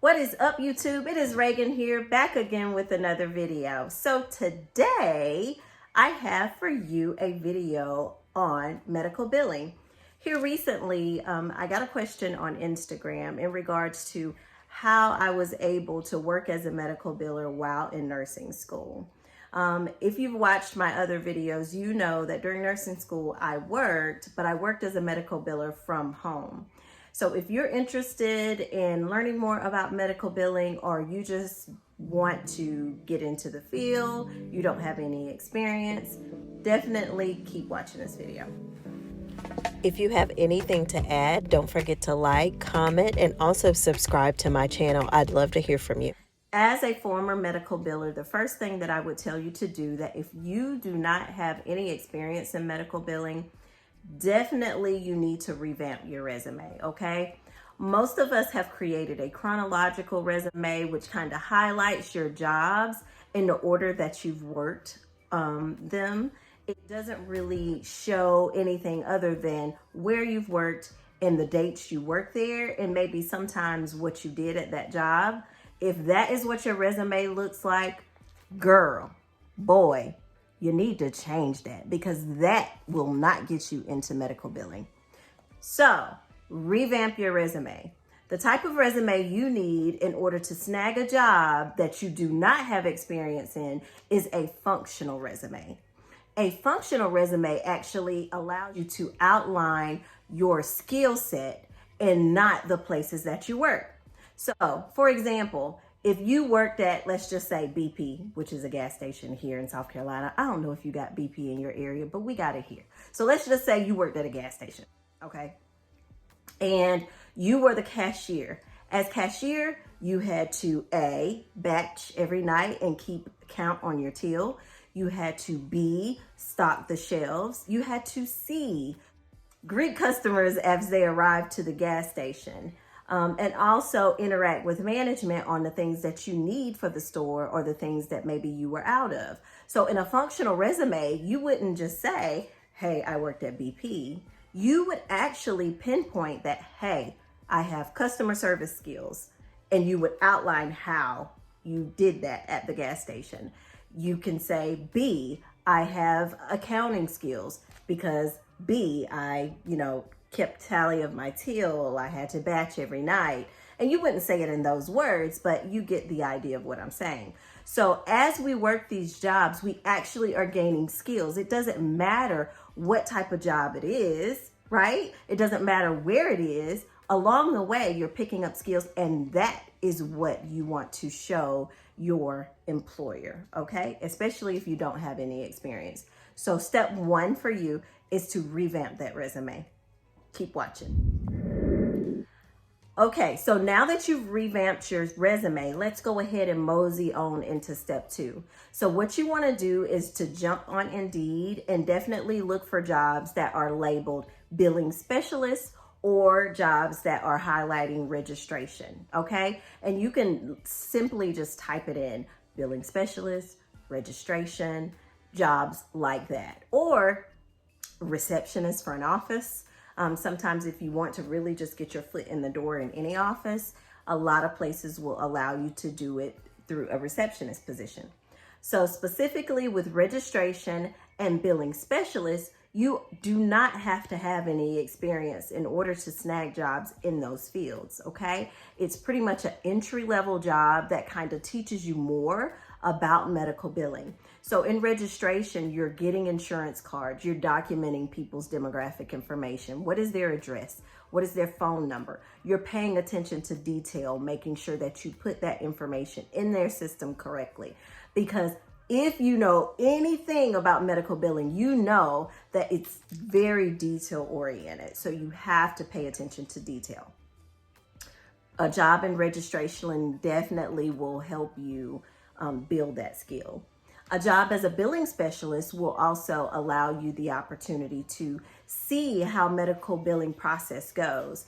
What is up, YouTube? It is Reagan here, back again with another video. So today I have for you a video on medical billing. Here recently, I got a question on Instagram in regards to how I was able to work as a medical biller while in nursing school. If you've watched my other videos, you know that during nursing school I worked as a medical biller from home. So if you're interested in learning more about medical billing, or you just want to get into the field, you don't have any experience, definitely keep watching this video. If you have anything to add, don't forget to like, comment, and also subscribe to my channel. I'd love to hear from you. As a former medical biller, the first thing that I would tell you to do, that if you do not have any experience in medical billing, definitely you need to revamp your resume, okay? Most of us have created a chronological resume, which kind of highlights your jobs in the order that you've worked them. It doesn't really show anything other than where you've worked and the dates you worked there, and maybe sometimes what you did at that job. If that is what your resume looks like, girl, boy, you need to change that, because that will not get you into medical billing. So revamp your resume. The type of resume you need in order to snag a job that you do not have experience in is a functional resume. A functional resume actually allows you to outline your skill set and not the places that you work. So, for example, if you worked at, let's just say BP, which is a gas station here in South Carolina. I don't know if you got BP in your area, but we got it here. So let's just say you worked at a gas station, okay? And you were the cashier. As cashier, you had to A, batch every night and keep count on your till. You had to B, stock the shelves. You had to C, greet customers as they arrived to the gas station. And also interact with management on the things that you need for the store, or the things that maybe you were out of. So in a functional resume, you wouldn't just say, hey, I worked at BP. You would actually pinpoint that, hey, I have customer service skills, and you would outline how you did that at the gas station. You can say, B, I have accounting skills, because B, I, kept tally of my till. I had to batch every night. And you wouldn't say it in those words, but you get the idea of what I'm saying. So as we work these jobs, we actually are gaining skills. It doesn't matter what type of job it is, right? It doesn't matter where it is. Along the way, you're picking up skills, and that is what you want to show your employer, okay? Especially if you don't have any experience. So step one for you is to revamp that resume. Keep watching. Okay, so now that you've revamped your resume, let's go ahead and mosey on into step two. So what you want to do is to jump on Indeed and definitely look for jobs that are labeled billing specialists, or jobs that are highlighting registration, okay? And you can simply just type it in, billing specialist, registration, jobs like that, or receptionist for an office. Sometimes if you want to really just get your foot in the door in any office, a lot of places will allow you to do it through a receptionist position. So specifically with registration and billing specialists, you do not have to have any experience in order to snag jobs in those fields, okay? It's pretty much an entry-level job that kind of teaches you more about medical billing. So in registration, you're getting insurance cards, you're documenting people's demographic information. What is their address? What is their phone number? You're paying attention to detail, making sure that you put that information in their system correctly. Because if you know anything about medical billing, you know that it's very detail oriented. So you have to pay attention to detail. A job in registration definitely will help you build that skill. A job as a billing specialist will also allow you the opportunity to see how medical billing process goes.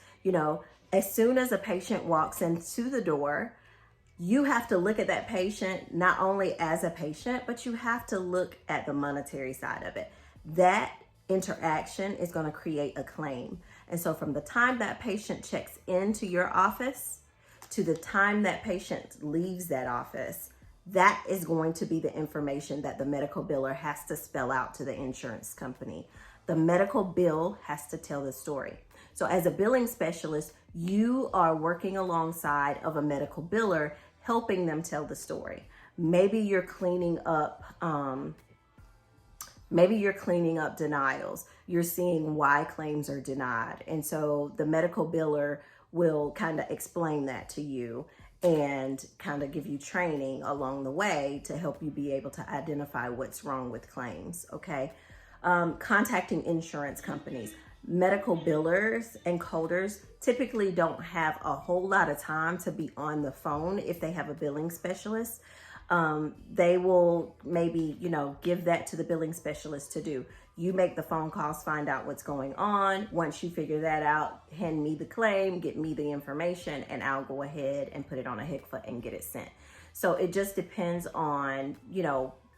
As soon as a patient walks into the door, you have to look at that patient not only as a patient, but you have to look at the monetary side of it. That interaction is going to create a claim. And so from the time that patient checks into your office to the time that patient leaves that office, that is going to be the information that the medical biller has to spell out to the insurance company. The medical bill has to tell the story. So as a billing specialist, you are working alongside of a medical biller, helping them tell the story. Maybe you're cleaning up denials. You're seeing why claims are denied. And so the medical biller will kind of explain that to you and kind of give you training along the way to help you be able to identify what's wrong with claims, okay? Contacting insurance companies. Medical billers and coders typically don't have a whole lot of time to be on the phone if they have a billing specialist. They will maybe, give that to the billing specialist to do. You make the phone calls, find out what's going on. Once you figure that out, hand me the claim, get me the information, and I'll go ahead and put it on a HICFA and get it sent. So it just depends on,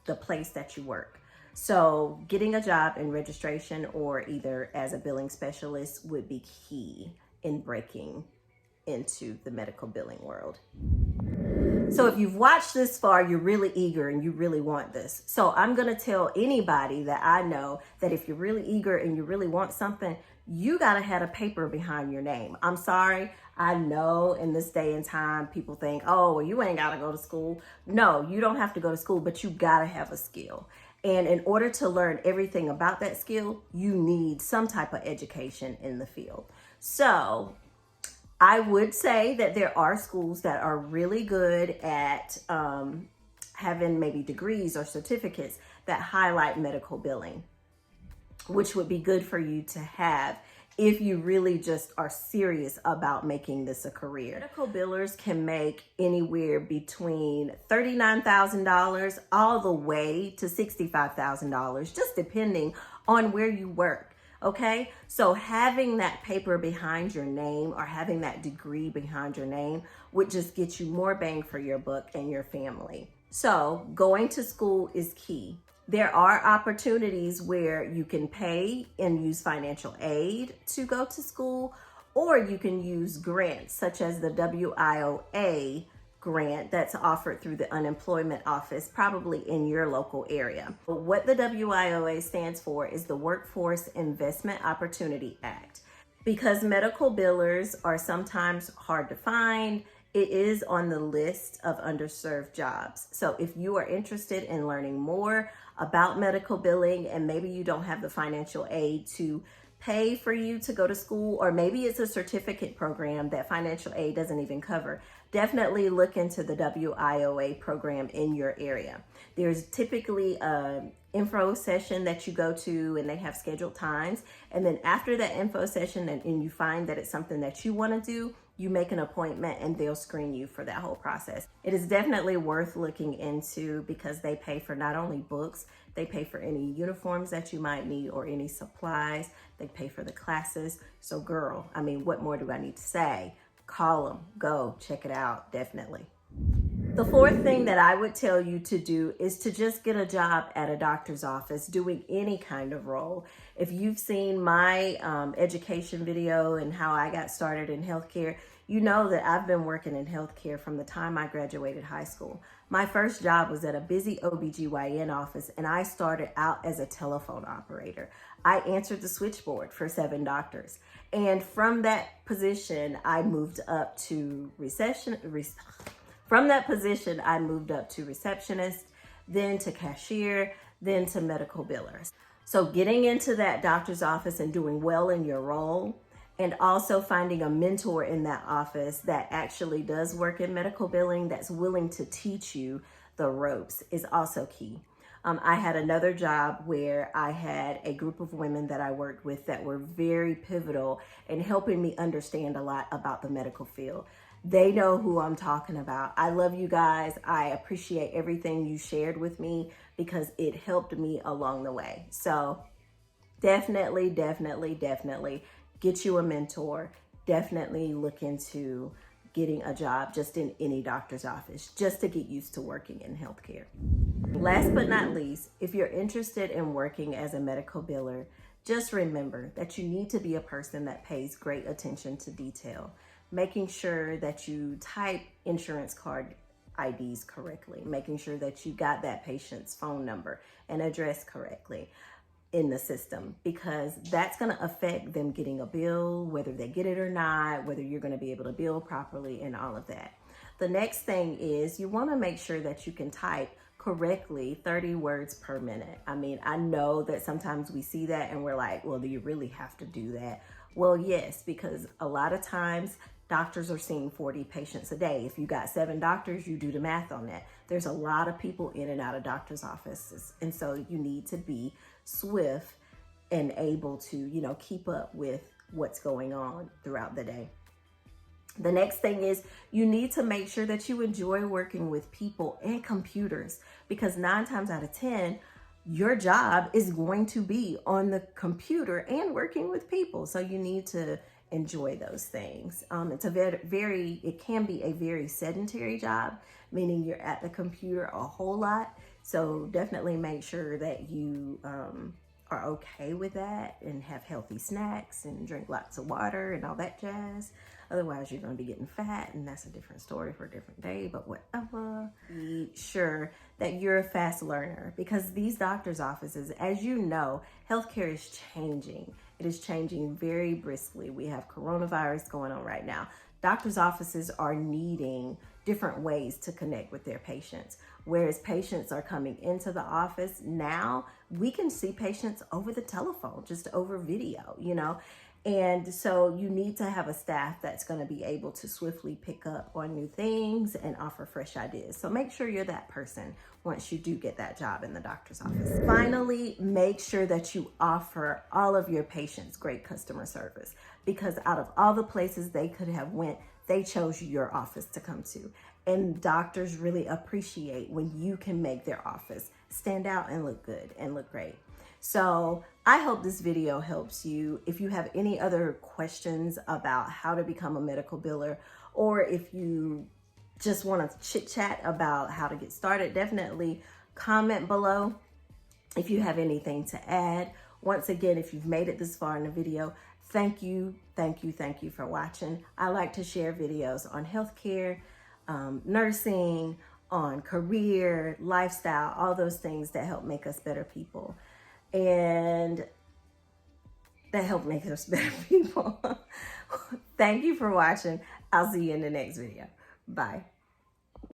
the place that you work. So getting a job in registration or either as a billing specialist would be key in breaking into the medical billing world. So if you've watched this far, you're really eager and you really want this. So I'm going to tell anybody that I know that if you're really eager and you really want something, you got to have a paper behind your name. I'm sorry. I know in this day and time, people think, oh, well, you ain't got to go to school. No, you don't have to go to school, but you got to have a skill. And in order to learn everything about that skill, you need some type of education in the field. So I would say that there are schools that are really good at having maybe degrees or certificates that highlight medical billing, which would be good for you to have if you really just are serious about making this a career. Medical billers can make anywhere between $39,000 all the way to $65,000, just depending on where you work. Okay, so having that paper behind your name or having that degree behind your name would just get you more bang for your buck and your family. So going to school is key. There are opportunities where you can pay and use financial aid to go to school, or you can use grants such as the WIOA grant that's offered through the unemployment office, probably in your local area. But what the WIOA stands for is the Workforce Investment Opportunity Act. Because medical billers are sometimes hard to find, it is on the list of underserved jobs. So if you are interested in learning more about medical billing and maybe you don't have the financial aid to pay for you to go to school, or maybe it's a certificate program that financial aid doesn't even cover, definitely look into the WIOA program in your area. There's typically an info session that you go to and they have scheduled times. And then after that info session and you find that it's something that you want to do, you make an appointment and they'll screen you for that whole process. It is definitely worth looking into because they pay for not only books, they pay for any uniforms that you might need or any supplies. They pay for the classes. So girl, what more do I need to say? Call them, go check it out, definitely. The fourth thing that I would tell you to do is to just get a job at a doctor's office doing any kind of role. If you've seen my education video and how I got started in healthcare, you know that I've been working in healthcare from the time I graduated high school. My first job was at a busy OBGYN office and I started out as a telephone operator. I answered the switchboard for 7 doctors. And from that position, I moved up to receptionist, then to cashier, then to medical billers. So getting into that doctor's office and doing well in your role, and also finding a mentor in that office that actually does work in medical billing, that's willing to teach you the ropes, is also key. I had another job where I had a group of women that I worked with that were very pivotal in helping me understand a lot about the medical field. They know who I'm talking about. I love you guys. I appreciate everything you shared with me because it helped me along the way. So definitely get you a mentor. Definitely look into getting a job just in any doctor's office, just to get used to working in healthcare. Last but not least, if you're interested in working as a medical biller, just remember that you need to be a person that pays great attention to detail. making sure that you type insurance card IDs correctly, making sure that you got that patient's phone number and address correctly in the system, because that's going to affect them getting a bill, whether they get it or not, whether you're going to be able to bill properly and all of that. The next thing is you want to make sure that you can type correctly 30 words per minute. I mean, I know that sometimes we see that and we're like, well, do you really have to do that? Well, yes, because a lot of times doctors are seeing 40 patients a day. If you got 7 doctors, you do the math on that. There's a lot of people in and out of doctors' offices. And so you need to be swift and able to, you know, keep up with what's going on throughout the day. The next thing is you need to make sure that you enjoy working with people and computers, because 9 times out of 10, your job is going to be on the computer and working with people. So you need to enjoy those things. It's it can be a very sedentary job, meaning you're at the computer a whole lot. So definitely make sure that you are okay with that and have healthy snacks and drink lots of water and all that jazz. Otherwise, you're going to be getting fat, and that's a different story for a different day, but whatever. Be sure that you're a fast learner, because these doctor's offices, as you know, healthcare is changing. It is changing very briskly. We have coronavirus going on right now. Doctor's offices are needing different ways to connect with their patients. Whereas patients are coming into the office now, we can see patients over the telephone, just over video, you know. And so you need to have a staff that's going to be able to swiftly pick up on new things and offer fresh ideas. So make sure you're that person once you do get that job in the doctor's office. Finally, make sure that you offer all of your patients great customer service, because out of all the places they could have went, they chose your office to come to. And doctors really appreciate when you can make their office stand out and look good and look great. So I hope this video helps you. If you have any other questions about how to become a medical biller, or if you just want to chit chat about how to get started, definitely comment below if you have anything to add. Once again, if you've made it this far in the video, thank you for watching. I like to share videos on healthcare, nursing, on career, lifestyle, all those things that help make us better people. And that help make us better people. Thank you for watching. I'll see you in the next video. Bye.